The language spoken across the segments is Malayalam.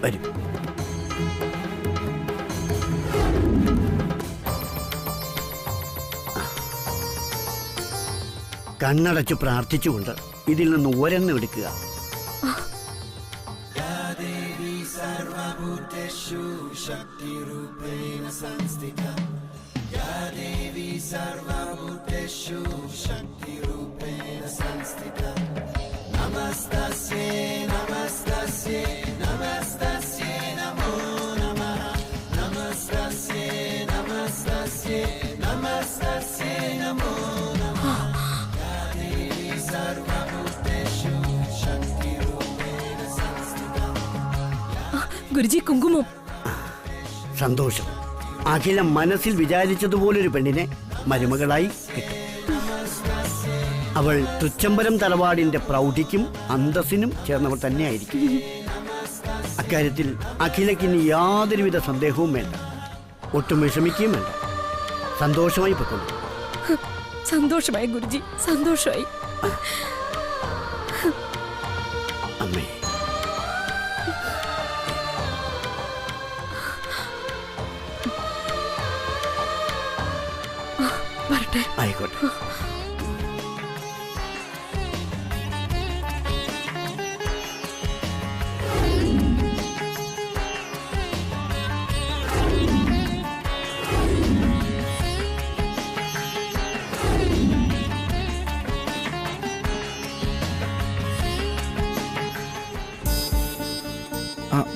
വരൂ. കണ്ണടച്ച് പ്രാർത്ഥിച്ചുകൊണ്ട് ഇതിൽ നിന്ന് ഒരെണ്ണം എടുക്കുക. ഗുരുജി, കുങ്കുമം. സന്തോഷം. അഖില മനസ്സിൽ വിചാരിച്ചതുപോലൊരു പെണ്ണിനെ മരുമകളായി കിട്ടും. അവൾ തൃച്ചംബരം തറവാടിന്റെ പ്രൗഢിക്കും അന്തസ്സിനും ചേർന്നവൾ തന്നെയായിരിക്കും. അക്കാര്യത്തിൽ അഖിലയ്ക്കിന് യാതൊരുവിധ സന്ദേഹവും വേണ്ട. ഒട്ടും വിഷമിക്കുകയും വേണ്ട. സന്തോഷമായി പൊയ്ക്കൊള്ളു. സന്തോഷമായി ഗുരുജി, സന്തോഷമായി. അമ്മേ, വരട്ടെ. ആയിക്കോട്ടെ.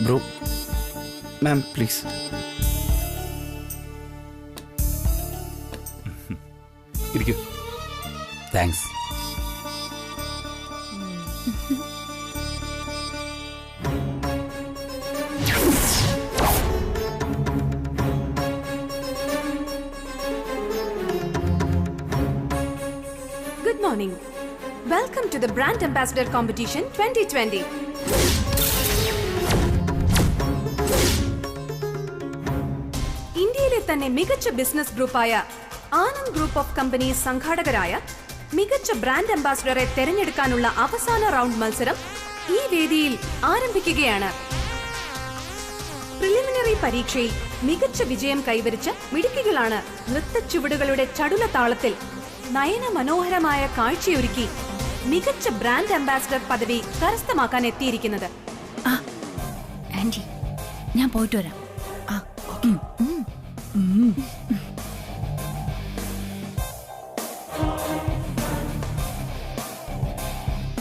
Bro, ma'am please. ഇരിക്കൂ. Thanks. Good morning. Welcome to the Brand Ambassador Competition 2020. ഇന്ത്യയിലെ തന്നെ മികച്ച ബിസിനസ് ഗ്രൂപ്പായ ആനന്ദ് ഗ്രൂപ്പ് ഓഫ് കമ്പനീസ് സംഘാടകരായ മികച്ച ബ്രാൻഡ് അംബാസിഡറെ തെരഞ്ഞെടുക്കാനുള്ള അവസാന റൗണ്ട് മത്സരം ഈ വേദിയിൽ ആരംഭിക്കുകയാണ്. പ്രിലിമിനറി പരീക്ഷയിൽ മികച്ച വിജയം കൈവരിച്ച മിടുക്കികളാണ് നൃത്തച്ചുവടുകളുടെ ചടുല താളത്തിൽ നയന മനോഹരമായ കാഴ്ചയൊരുക്കി മികച്ച ബ്രാൻഡ് അംബാസിഡർ പദവി കരസ്ഥമാക്കാൻ എത്തിയിരിക്കുന്നത്. ആന്റി, ഞാൻ പോയിട്ട് വരാം.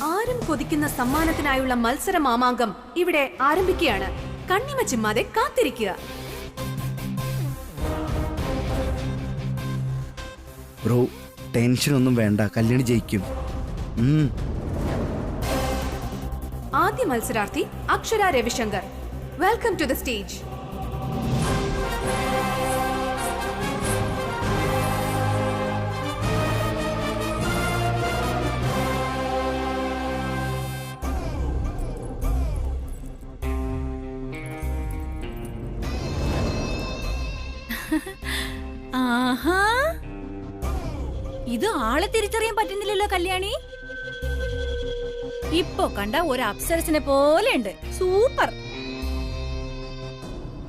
ആരും കൊതിക്കുന്ന സമ്മാനത്തിനായുള്ള മത്സര മാമാങ്കം ഇവിടെ ആരംഭിക്കുകയാണ്. കണ്ണിമ ചിമ്മാതെ കാത്തിരിക്കുക. ബ്രോ, ടെൻഷനൊന്നും വേണ്ട, കല്യാണി ജയിക്കും. ആദ്യ മത്സരാർത്ഥി Akshara Ravishankar. Welcome to the stage. ആഹാ, ഇത് ആളെ തിരിച്ചറിയാൻ പറ്റുന്നില്ലല്ലോ കല്യാണി. ഇപ്പൊ കണ്ട ഒരു അപ്സരസിനെ പോലെയുണ്ട്. സൂപ്പർ.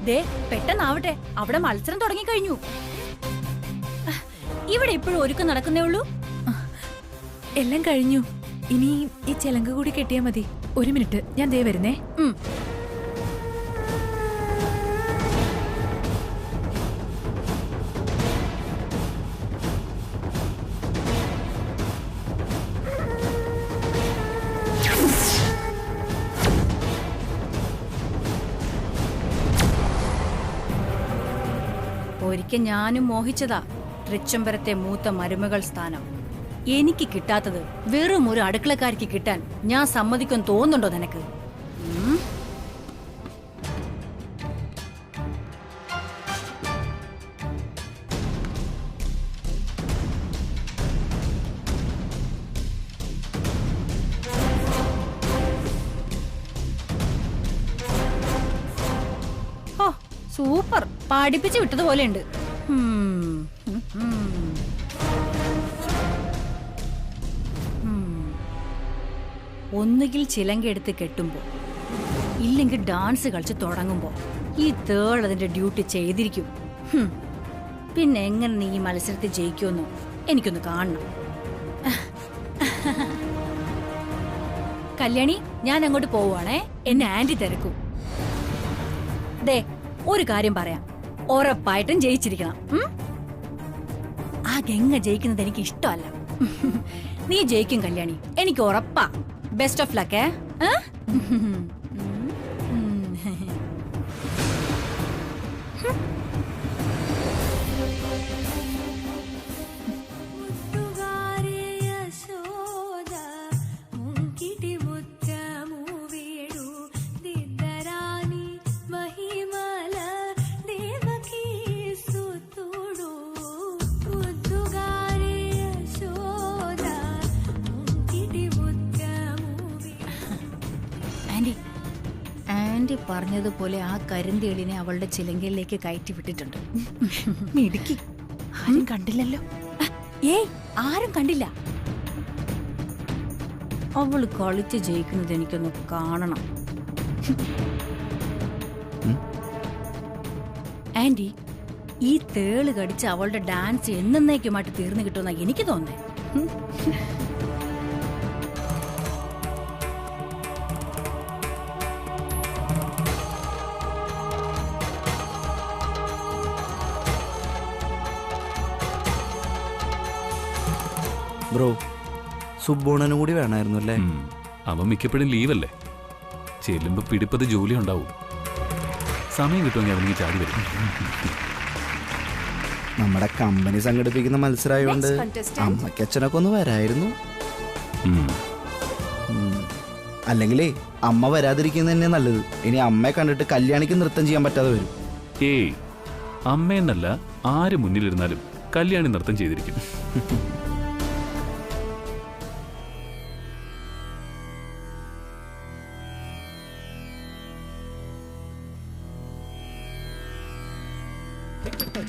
ദേ, പെട്ടെന്നാവട്ടെ, അവിടെ മത്സരം തുടങ്ങിക്കഴിഞ്ഞു. ഇവിടെ ഇപ്പോഴും ഒരുക്കം നടക്കുന്നേ ഉള്ളൂ. എല്ലാം കഴിഞ്ഞു. ഇനി ഈ ചെലങ്ക കൂടി കെട്ടിയാ മതി. ഒരു മിനിറ്റ്, ഞാൻ ദേ വരുന്നേ. ഒരിക്കൽ ഞാനും മോഹിച്ചതാ തൃച്ചംബരത്തെ മൂത്ത മരുമകൾ സ്ഥാനം. എനിക്ക് കിട്ടാത്തത് വെറും ഒരു അടുക്കളക്കാരിക്ക് കിട്ടാൻ ഞാൻ സമ്മതിക്കാൻ തോന്നുന്നുണ്ടോ നിനക്ക്? സൂപ്പർ, പഠിപ്പിച്ചു വിട്ടതുപോലെയുണ്ട്. ഒന്നുകിൽ ചിലങ്ക എടുത്ത് കെട്ടുമ്പോ ഇല്ലെങ്കിൽ ഡാൻസ് കളിച്ച് തുടങ്ങുമ്പോ ഈ തേർഡ് അതിന്റെ ഡ്യൂട്ടി ചെയ്തിരിക്കും. പിന്നെ എങ്ങനെ നീ ഈ മത്സരത്തിൽ ജയിക്കുമെന്നോ എനിക്കൊന്ന് കാണണം. കല്യാണി, ഞാൻ അങ്ങോട്ട് പോവുകയാണേ. എന്നെ ആന്റി തിരക്കും. ദേ, ഒരു കാര്യം പറയാം, ഉറപ്പായിട്ടും ജയിച്ചിരിക്കണം. ആ ഗംഗ ജയിക്കുന്നത് എനിക്ക് ഇഷ്ടമല്ല. നീ ജയിക്കും കല്യാണി, എനിക്ക് ഉറപ്പാ. Best of luck. ആന്റി പറഞ്ഞതുപോലെ ആ കരിന്തേളിനെ അവളുടെ ചിലങ്കയിലേക്ക് കയറ്റി വിട്ടിട്ടുണ്ട്. മിടുക്കി. ആരും കണ്ടില്ലല്ലോ. ഏയ്, ആരും കണ്ടില്ല. അവള് കളിച്ച് ജയിക്കുന്നത് എനിക്കൊന്ന് കാണണം. ആന്റി, ഈ തേള് കടിച്ച് അവളുടെ ഡാൻസ് എന്നേക്കുമായിട്ട് തീർന്നു കിട്ടുമെന്നാ എനിക്ക് തോന്നേ. ബ്രോ, സുബ്ബോണനും കൂടി വേണമായിരുന്നു അല്ലേ? അവൻ മിക്കപ്പോഴും ലീവല്ലേ. ചെല്ലുമ്പോ പിടിപ്പത് ജോലി ഉണ്ടാവും. സമയം കിട്ടുമെങ്കിൽ അവനിക്ക് ചാടി വരും. നമ്മുടെ കമ്പനി സംഘടിപ്പിക്കുന്ന മത്സരമായോണ്ട് Next contestant. അമ്മയ്ക്ക് അച്ഛനൊക്കെ ഒന്ന് വരായിരുന്നു. അല്ലെങ്കിലേ അമ്മ വരാതിരിക്കുന്നത് തന്നെ നല്ലത്. ഇനി അമ്മയെ കണ്ടിട്ട് കല്യാണിക്ക് നൃത്തം ചെയ്യാൻ പറ്റാതെ വരും. ഏയ്, അമ്മയെന്നല്ല ആര് മുന്നിലിരുന്നാലും കല്യാണി നൃത്തം ചെയ്തിരിക്കും.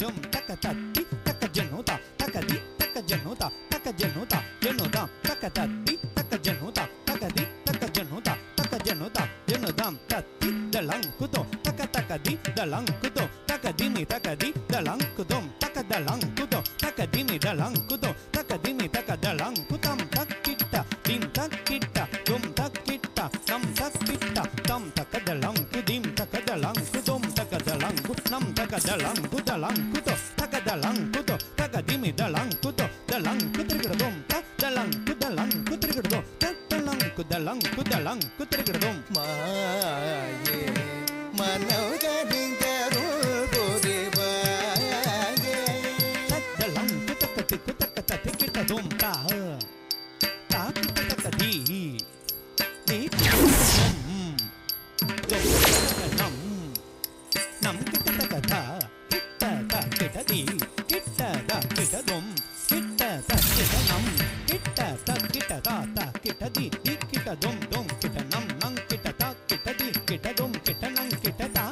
Jum taka tatti taka januta taka di taka januta taka januta januta taka tatti taka januta taka di taka januta taka januta janudam tatti dalang kudo taka taka di dalang kudo taka dini taka di dalang kudom taka dalang kudo taka dini dalang kudo taka dini taka dalang kudam takitta dim takitta dum takitta nam takitta tam taka dalang kudim taka dalang kudom taka dalang nam taka dalang kudalang kudo taka dalang kudo taka dimi dalang kudo dalang kutrigdom ta dalang kudalang kutrigdom ta dalang kudalang kutrigdom maaye manavgadingaru godibaye ta dalang kutakati kutakati kitadom ta ta kutakati di nam nam kutakata kita di kita da kita dom kita da kita nam kita da kita da ta kita di kita dom dom kita nam nam kita da kita di kita dom kita nam kita da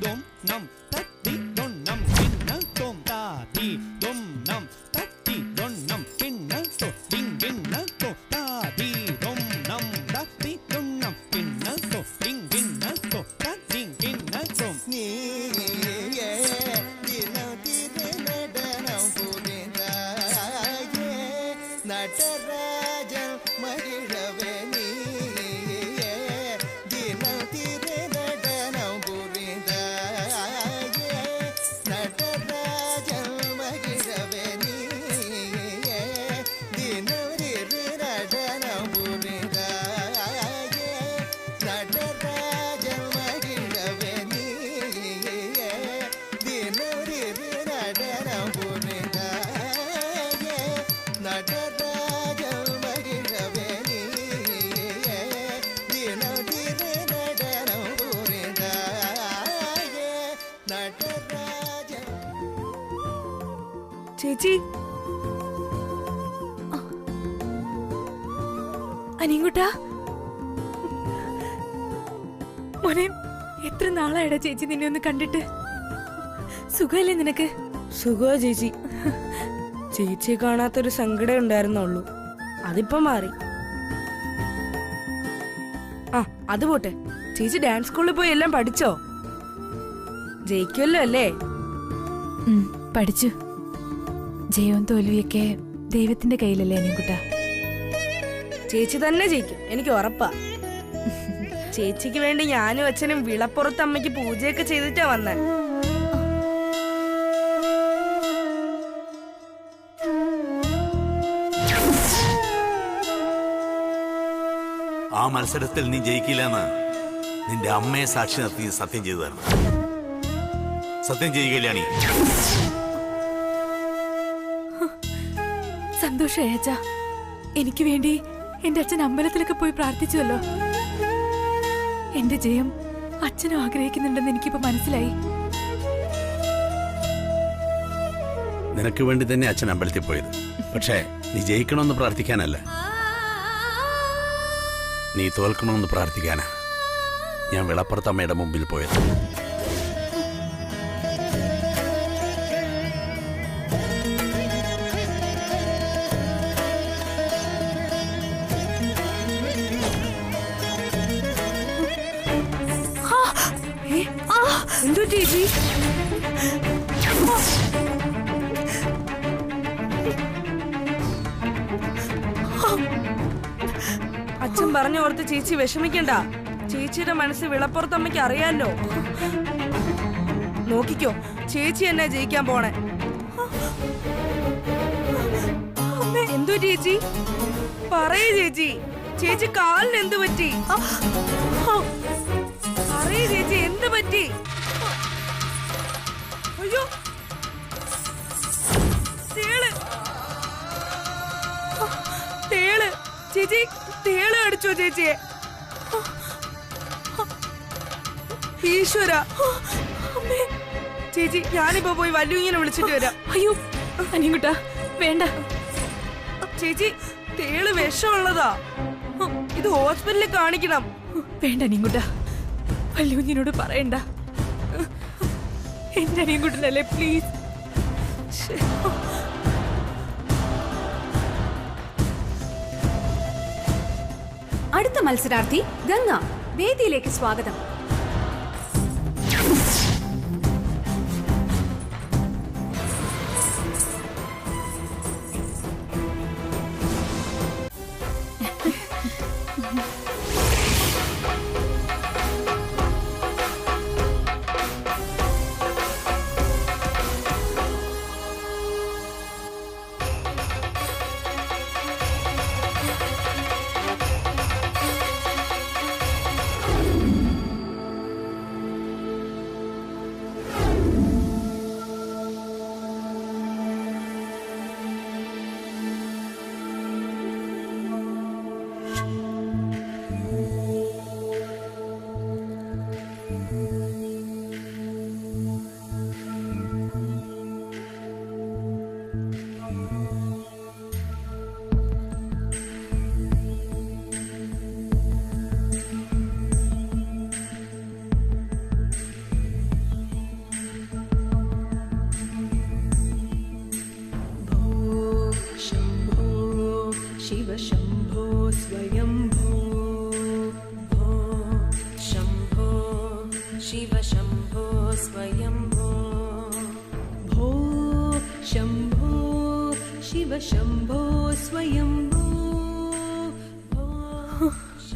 dom nam ta di dom nam kinna dom ta di dom nam ta di dom nam kinna to ding ding na to ta di dom nam ta di dom nam kinna to ding ding na to ta ding ding na to ni Natarajan മഹിഴവേ നീയേ ദിനത്തിരെ നടനം പുരിതായേ നടരാജൻ മഹിഴവേ നീയേ ദിനത്തിരെ നടനം പുരിതായേ നടരാജൻ മഹിഴവേ നീയേ ദിനത്തിരെ നടനം പുരിതായേ നടരാജൻ മഹിഴവേ നീയേ ദിനത്തിരെ നടനം പുരിതായേ നടരാജൻ. ചേച്ചി, അനിയൻകുട്ടാ മോനെ, എത്ര നാളായടാ ചേച്ചി നിന്നെ ഒന്ന് കണ്ടിട്ട്. സുഖമല്ലേ നിനക്ക്? സുഖോ ചേച്ചി. ചേച്ചിയെ കാണാത്തൊരു സങ്കടം ഉണ്ടായിരുന്നുള്ളൂ, അതിപ്പോ മാറി. ആ അത് പോട്ടെ, ചേച്ചി ഡാൻസ് സ്കൂളിൽ പോയി എല്ലാം പഠിച്ചോ? ജയിക്കുമല്ലോ അല്ലേ? പഠിച്ചു. ജയവും തോൽവിയൊക്കെ ദൈവത്തിന്റെ കയ്യിലല്ലേ അനിയൻകുട്ട. ചേച്ചി തന്നെ ജയിക്കും, എനിക്ക് ഉറപ്പാ. ചേച്ചിക്ക് വേണ്ടി ഞാനും അച്ഛനും വിളപ്പുറത്ത് അമ്മയ്ക്ക് പൂജയൊക്കെ ചെയ്തിട്ടാ വന്നേ. ആ മത്സരത്തിൽ നീ ജയിക്കില്ലെന്ന് നിന്റെ അമ്മയെ സാക്ഷി നിർത്തി സത്യം ചെയ്തു തരണം. സത്യം ചെയ്യുകയില്ലാണീ. സന്തോഷായി അച്ഛാ. എനിക്ക് വേണ്ടി എന്റെ അച്ഛൻ അമ്പലത്തിലൊക്കെ പോയി പ്രാർത്ഥിച്ചുവല്ലോ. എന്റെ ജയം അച്ഛനും ആഗ്രഹിക്കുന്നുണ്ടെന്ന് എനിക്കിപ്പോ മനസ്സിലായി. നിനക്ക് വേണ്ടി തന്നെ അച്ഛൻ അമ്പലത്തിൽ പോയത്. പക്ഷേ നീ ജയിക്കണമെന്ന് പ്രാർത്ഥിക്കാനല്ല, നീ തോൽക്കണമെന്ന് പ്രാർത്ഥിക്കാനാ ഞാൻ വിളപ്പുറത്തമ്മയുടെ മുമ്പിൽ പോയത്. എന്തോ ചേച്ചി? അച്ഛൻ പറഞ്ഞു ഓർത്ത് ചേച്ചി വിഷമിക്കണ്ട. ചേച്ചിയുടെ മനസ്സ് വിളപ്പുറത്തമ്മയ്ക്ക് അറിയാലോ. നോക്കിക്കോ, ചേച്ചി എന്നെ ജയിക്കാൻ പോണേ. എന്തോ ചേച്ചി പറയേ ചേച്ചി. ചേച്ചി കാലിന് എന്ത് പറ്റി? പറയേ ചേച്ചി, എന്ത് പറ്റി? അയ്യോ, തേള് തേള് ചേച്ചി, തേള് അടിച്ചോ ചേച്ചിയെ? ഈശ്വര. ചേച്ചി, ഞാനിപ്പോ പോയി വല്ലുവിനെ വിളിച്ചിട്ട് വരാം. അയ്യോ അനിയൻകുട്ട, വേണ്ട ചേച്ചി. തേള് വിഷമുള്ളതാ, ഇത് ഹോസ്പിറ്റലിൽ കാണിക്കണം. വേണ്ട അനിയൻകുട്ട, വല്ലുവിനോട് പറയണ്ട. എന്റെ അനിയൻകുട്ടനല്ലേ, പ്ലീസ്. അടുത്ത മത്സരാർത്ഥി ഗംഗ. വേദിയിലേക്ക് സ്വാഗതം.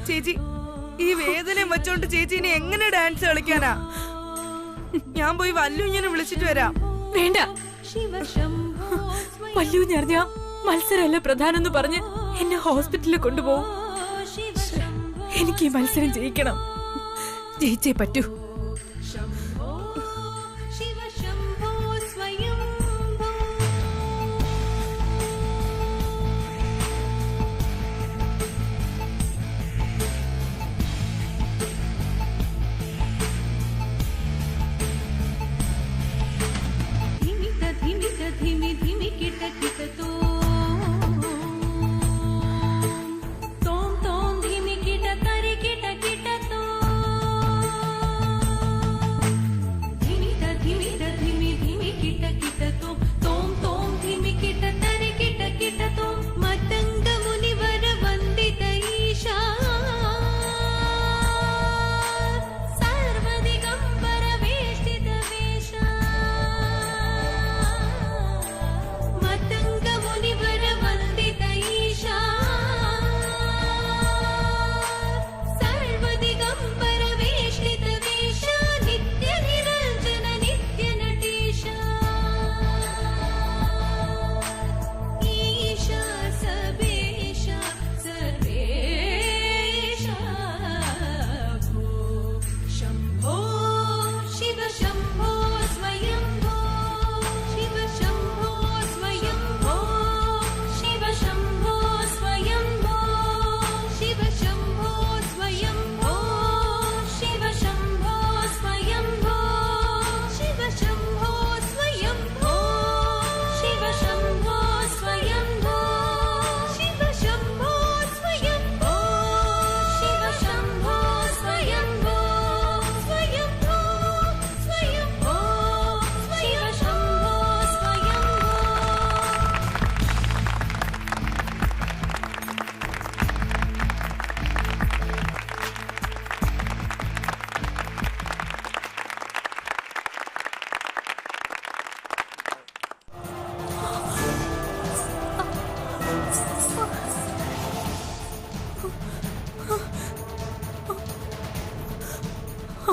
ചേച്ചി, ഈ വേദന വെച്ചോണ്ട് ചേച്ചിനെ എങ്ങനെ ഡാൻസ് കളിക്കാനാ? ഞാൻ പോയി വല്ലുവിനെ വിളിച്ചിട്ട് വരാം. വേണ്ട, വല്ലുവിനെ അറിഞ്ഞാ മത്സരമല്ല പ്രധാനം എന്ന് പറഞ്ഞ് എന്നെ ഹോസ്പിറ്റലിൽ കൊണ്ടുപോകും. എനിക്ക് ഈ മത്സരം ജയിക്കണം, ജയിച്ചേ പറ്റൂ.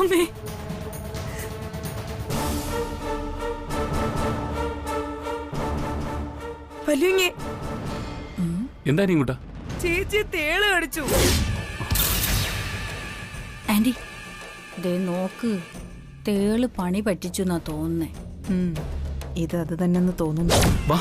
അമ്മേ വല്യുങ്ങി എന്താ ഇങ്ങോട്ടാ? ചേച്ചി തേള് കടിച്ചു. ആന്റി ദേ നോക്ക്, തേള് പണി പറ്റിച്ചു എന്നാ തോന്നുന്നേ. ഇത് അത് തന്നെ തോന്നുന്നു. വാ.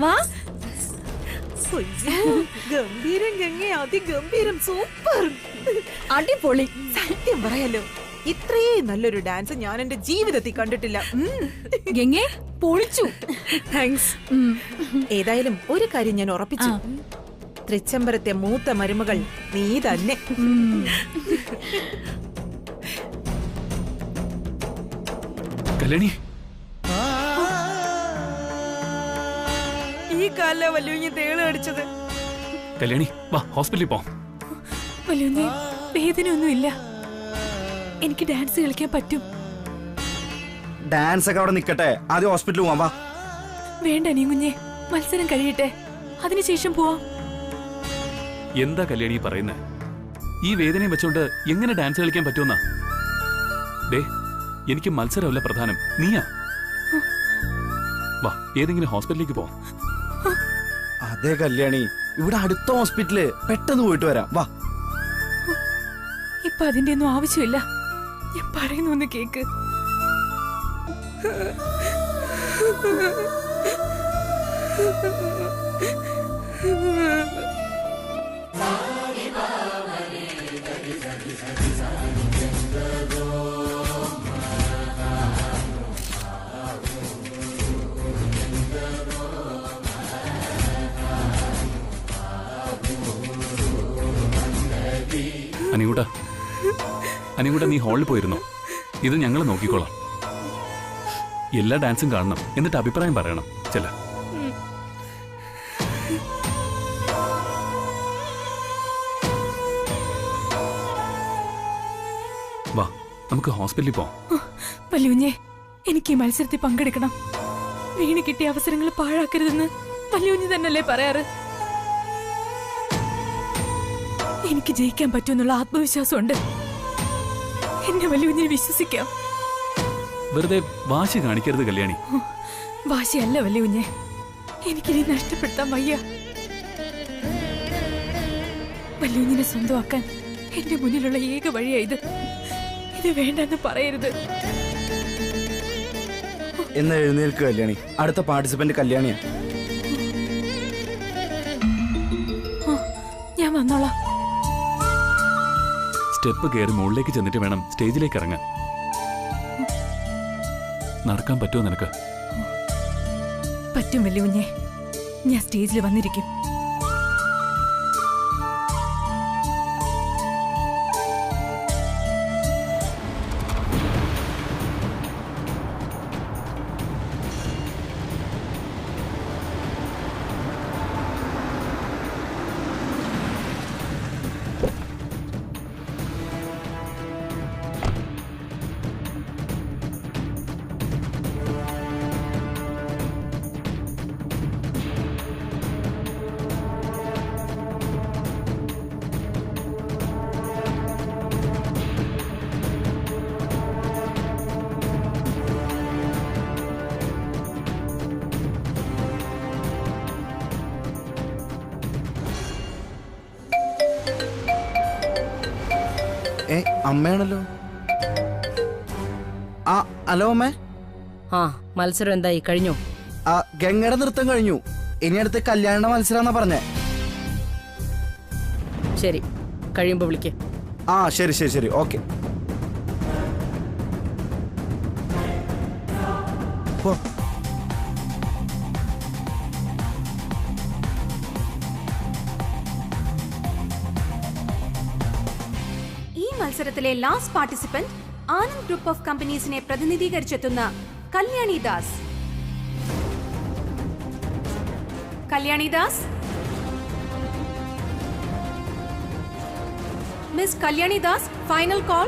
വാ. ഗംഭീരം ഗംഗ, അതിഗംഭീരം, സൂപ്പർ, അടിപൊളി. സത്യം പറയാലോ, ഇത്രയും നല്ലൊരു ഡാൻസ് ഞാൻ എന്റെ ജീവിതത്തിൽ കണ്ടിട്ടില്ല. ഗംഗേ പൊളിച്ചു. താങ്ക്സ്. ഏതായാലും ഒരു കാര്യം ഞാൻ ഉറപ്പിച്ചു, തൃച്ചംബരത്തെ മൂത്ത മരുമകൾ നീ തന്നെ. കല്യാണി, ഈ കാലിലെ വല്യുങ്ങി തേള് കടിച്ചത്. കല്യാണി വാ, ഹോസ്പിറ്റലിൽ പോ. വല്യുഞ്ഞെ വേദനയൊന്നുമില്ല, എനിക്ക് ഡാൻസ് കളിക്കാൻ പറ്റും. ഡാൻസ് ഒക്കെ അവിടെ നിക്കട്ടെ, ആദ്യം ഹോസ്പിറ്റലിൽ പോവാം. വാ. വേണ്ട നീ കുഞ്ഞെ, മത്സരം കഴിയട്ടെ, അതിനുശേഷം പോവാം. എന്താ കല്യാണി പറയുന്നത്? ഈ വേദനയും വെച്ചോണ്ട് എങ്ങനെ ഡാൻസ് കളിക്കാൻ പറ്റുമെന്നാ? ഡേ, എനിക്ക് മത്സരമല്ല പ്രധാനം, നീയാ. വാ, ഏതെങ്കിലും ഹോസ്പിറ്റലിലേക്ക് പോ. അതെ കല്യാണി, ഇവിടെ അടുത്ത ഹോസ്പിറ്റല്, പെട്ടെന്ന് പോയിട്ട് വരാം. വാ. ഇപ്പൊ അതിന്റെ ഒന്നും ആവശ്യമില്ല, ഞാൻ പറയുന്നു ഒന്ന് കേക്ക്. അനികൂട്ട, നീ ഹാളിൽ പോയിരുന്നോ? ഇത് ഞങ്ങൾ നോക്കിക്കോളാം. എല്ലാ ഡാൻസും കാണണം, എന്നിട്ട് അഭിപ്രായം പറയണം. ചെല്ല. വാ, നമുക്ക് ഹോസ്പിറ്റലിൽ പോവാം. വല്യുഞ്ഞെ, എനിക്ക് ഈ മത്സരത്തിൽ പങ്കെടുക്കണം. വീണ് കിട്ടിയ അവസരങ്ങൾ പാഴാക്കരുതെന്ന് വല്യുഞ്ഞ് തന്നല്ലേ പറയാറ്. എനിക്ക് ജയിക്കാൻ പറ്റുമെന്നുള്ള ആത്മവിശ്വാസമുണ്ട്. എന്നെ വല്യുഞ്ഞിനെ വിശ്വസിക്കാം. വെറുതെ വാശി കാണിക്കരുത് കല്യാണി. വാശിയല്ല വല്യുഞ്ഞെ, എനിക്കിനി നഷ്ടപ്പെടുത്താൻ വയ്യ. വല്യുഞ്ഞിനെ സ്വന്തമാക്കാൻ എന്റെ മുന്നിലുള്ള ഏക വഴിയായത്. ഇത് വേണ്ടെന്ന് പറയരുത്. എന്ന് എഴുന്നേൽക്കുക കല്യാണി, അടുത്ത പാർട്ടിസിപ്പന്റ് കല്യാണിയാ. ഞാൻ വന്നോളാം. സ്റ്റെപ്പ് കയറി മുകളിലേക്ക് ചെന്നിട്ട് വേണം സ്റ്റേജിലേക്ക് ഇറങ്ങാൻ. നടക്കാൻ പറ്റുമോ നിനക്ക്? പറ്റും വല്യുഞ്ഞെ, ഞാൻ സ്റ്റേജിൽ വന്നിരിക്കും. അമ്മയാണല്ലോ. ആ ഹലോ അമ്മേ. ആ മത്സരം എന്തായി, കഴിഞ്ഞു? ആ ഗംഗയുടെ നൃത്തം കഴിഞ്ഞു, ഇനി അടുത്ത് കല്യാണ മത്സരാന്നാ പറഞ്ഞേ. ശരി, കഴിയുമ്പോ വിളിക്കേ. ആ ശരി ശരി ശരി, ഓക്കെ. മത്സരത്തിലെ last participant Anand group of കമ്പനീസിനെ പ്രതിനിധീകരിച്ചെത്തുന്ന Kalyani Das. Kalyani Das, miss Kalyani Das, final call.